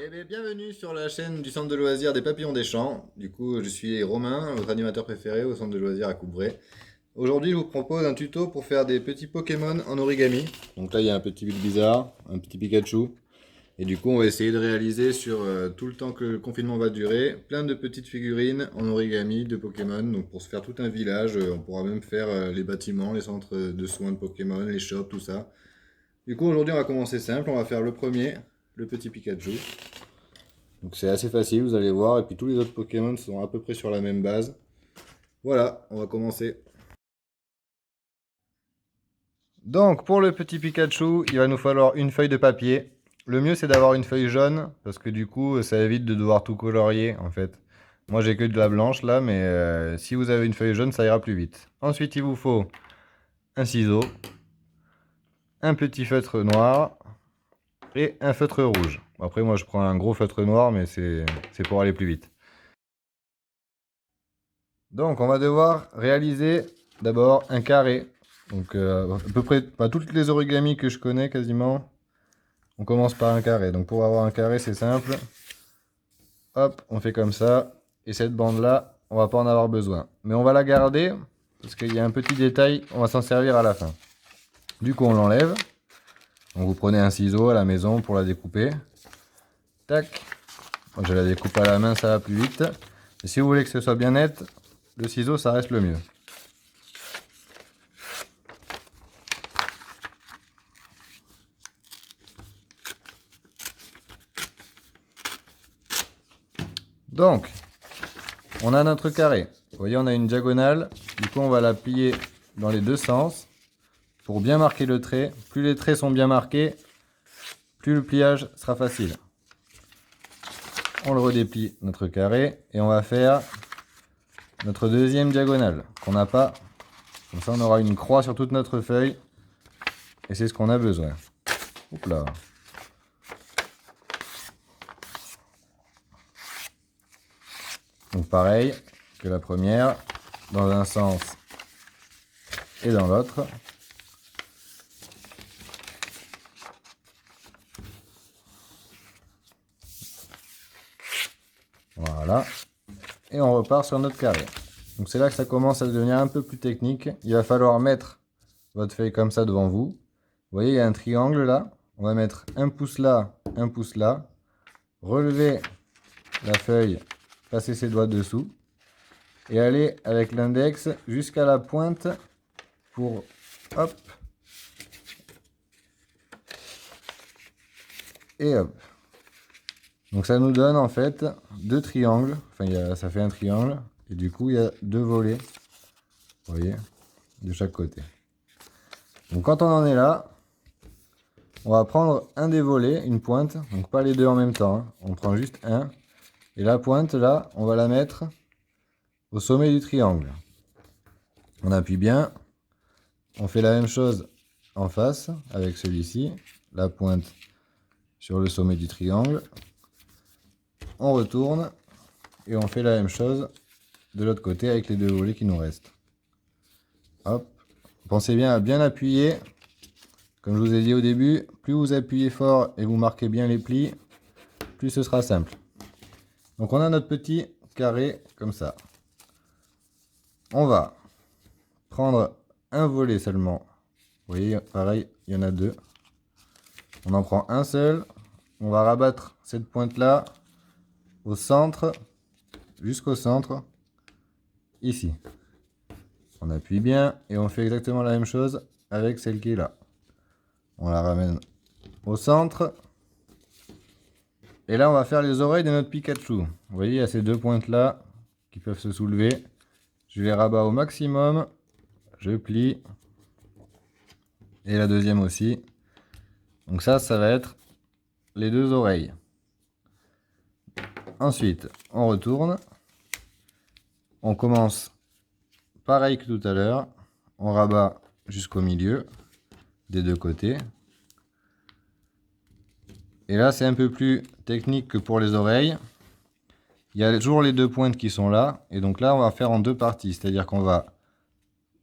Eh bien, bienvenue sur la chaîne du centre de loisirs des Papillons des Champs. Du coup, je suis Romain, votre animateur préféré au centre de loisirs à Coubray. Aujourd'hui, je vous propose un tuto pour faire des petits Pokémon en origami. Donc là, il y a un petit Bizarre, un petit Pikachu. Et du coup, on va essayer de réaliser sur tout le temps que le confinement va durer, plein de petites figurines en origami de Pokémon. Donc pour se faire tout un village, on pourra même faire les bâtiments, les centres de soins de Pokémon, les shops, tout ça. Du coup, aujourd'hui, on va commencer simple. On va faire le premier, le petit Pikachu. Donc c'est assez facile, vous allez voir. Et puis tous les autres Pokémon sont à peu près sur la même base. Voilà, on va commencer. Donc pour le petit Pikachu, il va nous falloir une feuille de papier. Le mieux c'est d'avoir une feuille jaune, parce que du coup ça évite de devoir tout colorier en fait. Moi j'ai que de la blanche là, mais si vous avez une feuille jaune, ça ira plus vite. Ensuite il vous faut un ciseau, un petit feutre noir et un feutre rouge. Après moi je prends un gros feutre noir, mais c'est pour aller plus vite. Donc, on va devoir réaliser d'abord un carré. Donc, à peu près, pas toutes les origamis que je connais quasiment, on commence par un carré. Donc, pour avoir un carré, c'est simple. Hop, on fait comme ça. Et cette bande-là, on va pas en avoir besoin. Mais on va la garder, parce qu'il y a un petit détail, on va s'en servir à la fin. Du coup, on l'enlève. Donc, vous prenez un ciseau à la maison pour la découper. Tac. Moi, je la découpe à la main, ça va plus vite. Et si vous voulez que ce soit bien net, le ciseau, ça reste le mieux. Donc, on a notre carré. Vous voyez, on a une diagonale. Du coup, on va la plier dans les deux sens pour bien marquer le trait. Plus les traits sont bien marqués, plus le pliage sera facile. On le redéplie, notre carré, et on va faire notre deuxième diagonale qu'on n'a pas. Comme ça, on aura une croix sur toute notre feuille. Et c'est ce qu'on a besoin. Hop là. Donc pareil que la première, dans un sens et dans l'autre. Voilà. Et on repart sur notre carré. Donc c'est là que ça commence à devenir un peu plus technique. Il va falloir mettre votre feuille comme ça devant vous. Vous voyez, il y a un triangle là. On va mettre un pouce là, un pouce là. Relever la feuille, passer ses doigts dessous. Et aller avec l'index jusqu'à la pointe pour... Hop. Et hop. Donc ça nous donne en fait deux triangles. Enfin, ça fait un triangle. Et du coup, il y a deux volets. Vous voyez, de chaque côté. Donc quand on en est là, on va prendre un des volets, une pointe, donc pas les deux en même temps, hein. On prend juste un. Et la pointe là, on va la mettre au sommet du triangle. On appuie bien. On fait la même chose en face avec celui-ci. La pointe sur le sommet du triangle. On retourne et on fait la même chose de l'autre côté avec les deux volets qui nous restent. Hop. Pensez bien à bien appuyer. Comme je vous ai dit au début, plus vous appuyez fort et vous marquez bien les plis, plus ce sera simple. Donc on a notre petit carré comme ça. On va prendre un volet seulement. Vous voyez, pareil, il y en a deux. On en prend un seul. On va rabattre cette pointe-là au centre, jusqu'au centre, ici. On appuie bien et on fait exactement la même chose avec celle qui est là. On la ramène au centre. Et là, on va faire les oreilles de notre Pikachu. Vous voyez, il y a ces deux pointes-là qui peuvent se soulever. Je les rabats au maximum. Je plie. Et la deuxième aussi. Donc ça va être les deux oreilles. Ensuite, on retourne. On commence pareil que tout à l'heure. On rabat jusqu'au milieu des deux côtés. Et là, c'est un peu plus technique que pour les oreilles. Il y a toujours les deux pointes qui sont là. Et donc là, on va faire en deux parties. C'est-à-dire qu'on va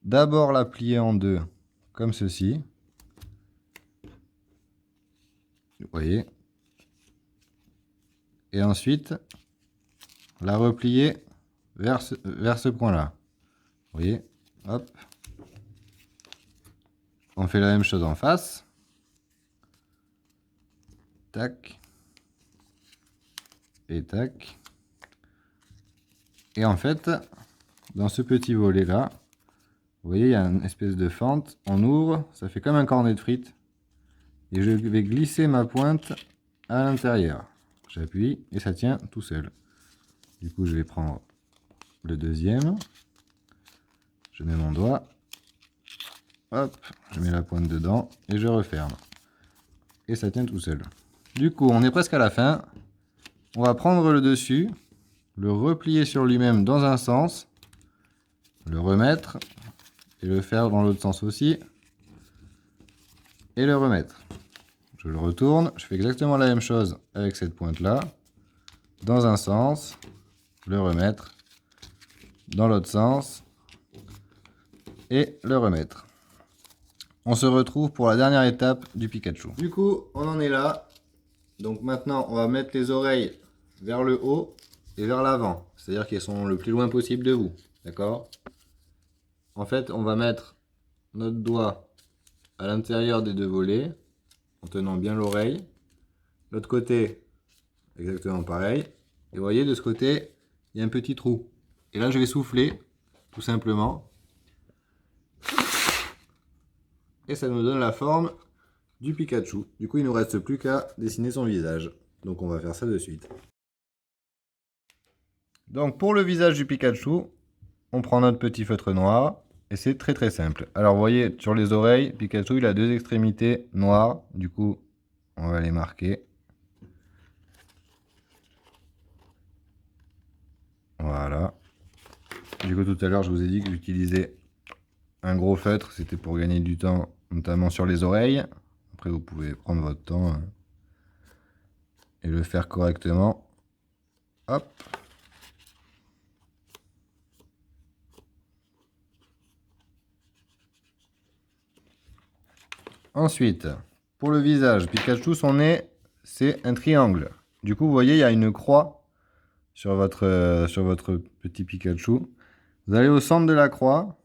d'abord la plier en deux, comme ceci. Vous voyez. et ensuite la replier vers ce point-là. Vous voyez, hop. On fait la même chose en face. Tac. Et tac. Et en fait, dans ce petit volet-là, vous voyez, il y a une espèce de fente. On ouvre, ça fait comme un cornet de frites. Et je vais glisser ma pointe à l'intérieur. J'appuie et ça tient tout seul. Du coup, je vais prendre le deuxième. Je mets mon doigt. Hop, je mets la pointe dedans et je referme. Et ça tient tout seul. Du coup, on est presque à la fin. On va prendre le dessus, le replier sur lui-même dans un sens, le remettre et le faire dans l'autre sens aussi. Et le remettre. Je le retourne, je fais exactement la même chose avec cette pointe-là. Dans un sens, le remettre. Dans l'autre sens. Et le remettre. On se retrouve pour la dernière étape du Pikachu. Du coup, on en est là. Donc maintenant, on va mettre les oreilles vers le haut et vers l'avant. C'est-à-dire qu'elles sont le plus loin possible de vous. D'accord? En fait, on va mettre notre doigt à l'intérieur des deux volets, en tenant bien l'oreille. L'autre côté, exactement pareil. Et vous voyez, de ce côté, il y a un petit trou. Et là, je vais souffler, tout simplement. Et ça nous donne la forme du Pikachu. Du coup, il ne nous reste plus qu'à dessiner son visage. Donc, on va faire ça de suite. Donc, pour le visage du Pikachu, on prend notre petit feutre noir. Et c'est très très simple. Alors, vous voyez, sur les oreilles, Pikachu, il a deux extrémités noires. Du coup, on va les marquer. Voilà. Du coup, tout à l'heure, je vous ai dit que j'utilisais un gros feutre. C'était pour gagner du temps, notamment sur les oreilles. Après, vous pouvez prendre votre temps et le faire correctement. Hop. Ensuite, pour le visage, Pikachu, son nez, c'est un triangle. Du coup, vous voyez, il y a une croix sur votre petit Pikachu. Vous allez au centre de la croix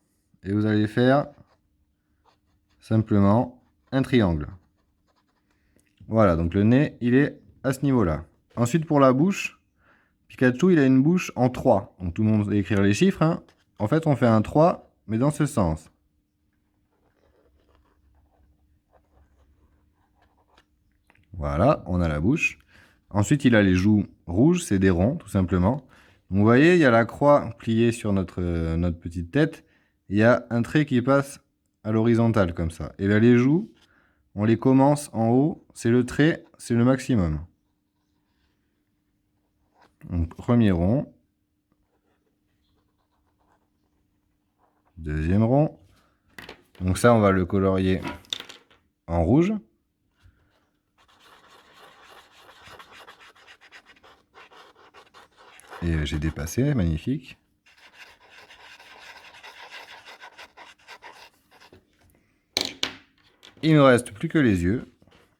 et vous allez faire simplement un triangle. Voilà, donc le nez, il est à ce niveau-là. Ensuite, pour la bouche, Pikachu, il a une bouche en 3. Donc tout le monde va écrire les chiffres. Hein. En fait, on fait un 3, mais dans ce sens. Voilà, on a la bouche. Ensuite, il a les joues rouges, c'est des ronds, tout simplement. Donc, vous voyez, il y a la croix pliée sur notre petite tête. Il y a un trait qui passe à l'horizontale, comme ça. Et là, les joues, on les commence en haut. C'est le trait, c'est le maximum. Donc, premier rond. Deuxième rond. Donc ça, on va le colorier en rouge. Et j'ai dépassé, magnifique. Il ne me reste plus que les yeux.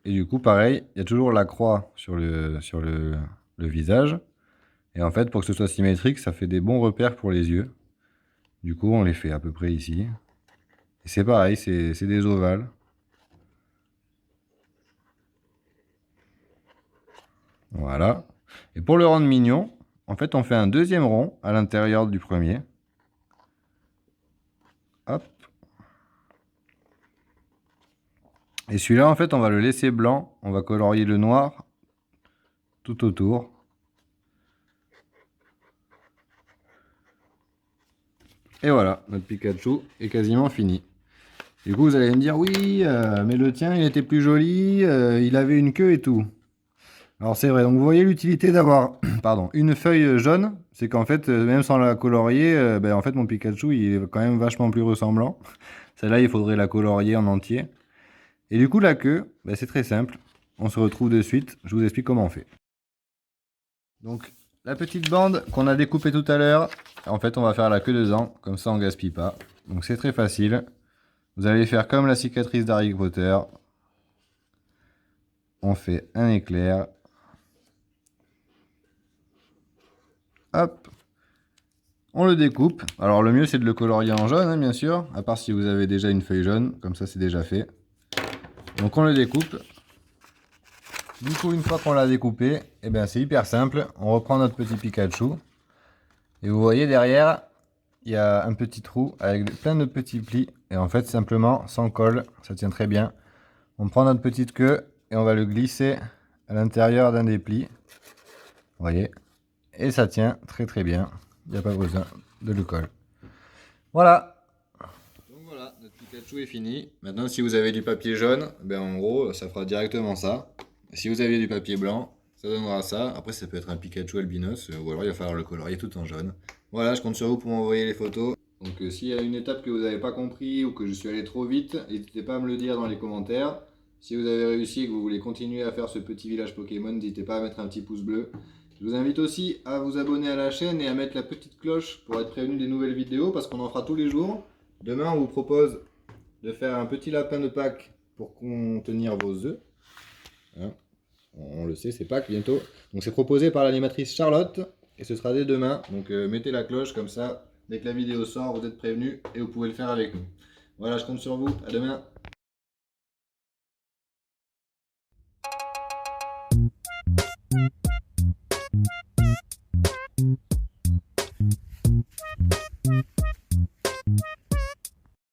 Et du coup, pareil, il y a toujours la croix sur le visage. Et en fait, pour que ce soit symétrique, ça fait des bons repères pour les yeux. Du coup, on les fait à peu près ici. Et c'est pareil, c'est des ovales. Voilà. Et pour le rendre mignon, en fait, on fait un deuxième rond à l'intérieur du premier. Hop. Et celui-là, en fait, on va le laisser blanc. On va colorier le noir tout autour. Et voilà, notre Pikachu est quasiment fini. Du coup, vous allez me dire, oui, mais le tien, il était plus joli, il avait une queue et tout. Alors c'est vrai, donc vous voyez l'utilité d'avoir pardon, une feuille jaune, c'est qu'en fait, même sans la colorier, ben, en fait mon Pikachu il est quand même vachement plus ressemblant. Celle-là, il faudrait la colorier en entier. Et du coup, la queue, ben, c'est très simple. On se retrouve de suite, je vous explique comment on fait. Donc, la petite bande qu'on a découpée tout à l'heure, en fait, on va faire la queue dedans, comme ça on gaspille pas. Donc c'est très facile. Vous allez faire comme la cicatrice d'Harry Potter. On fait un éclair. hop, on le découpe. Alors le mieux c'est de le colorier en jaune, hein, bien sûr, à part si vous avez déjà une feuille jaune, comme ça c'est déjà fait. Donc on le découpe. Du coup, une fois qu'on l'a découpé, eh ben, c'est hyper simple. On reprend notre petit Pikachu. Et vous voyez derrière, il y a un petit trou avec plein de petits plis. Et en fait, simplement, sans colle, ça tient très bien. On prend notre petite queue et on va le glisser à l'intérieur d'un des plis. Vous voyez. Et ça tient très très bien. Il n'y a pas besoin de le colle. Voilà. Donc voilà, notre Pikachu est fini. Maintenant, si vous avez du papier jaune, ben en gros, ça fera directement ça. Si vous aviez du papier blanc, ça donnera ça. Après, ça peut être un Pikachu albinos, ou alors il va falloir le colorier tout en jaune. Voilà, je compte sur vous pour m'envoyer les photos. Donc s'il y a une étape que vous n'avez pas compris ou que je suis allé trop vite, n'hésitez pas à me le dire dans les commentaires. Si vous avez réussi et que vous voulez continuer à faire ce petit village Pokémon, n'hésitez pas à mettre un petit pouce bleu. Je vous invite aussi à vous abonner à la chaîne et à mettre la petite cloche pour être prévenu des nouvelles vidéos parce qu'on en fera tous les jours. Demain, on vous propose de faire un petit lapin de Pâques pour contenir vos œufs. Hein, on le sait, c'est Pâques bientôt. Donc c'est proposé par l'animatrice Charlotte et ce sera dès demain. Donc mettez la cloche comme ça, dès que la vidéo sort, vous êtes prévenus et vous pouvez le faire avec nous. Voilà, je compte sur vous. À demain.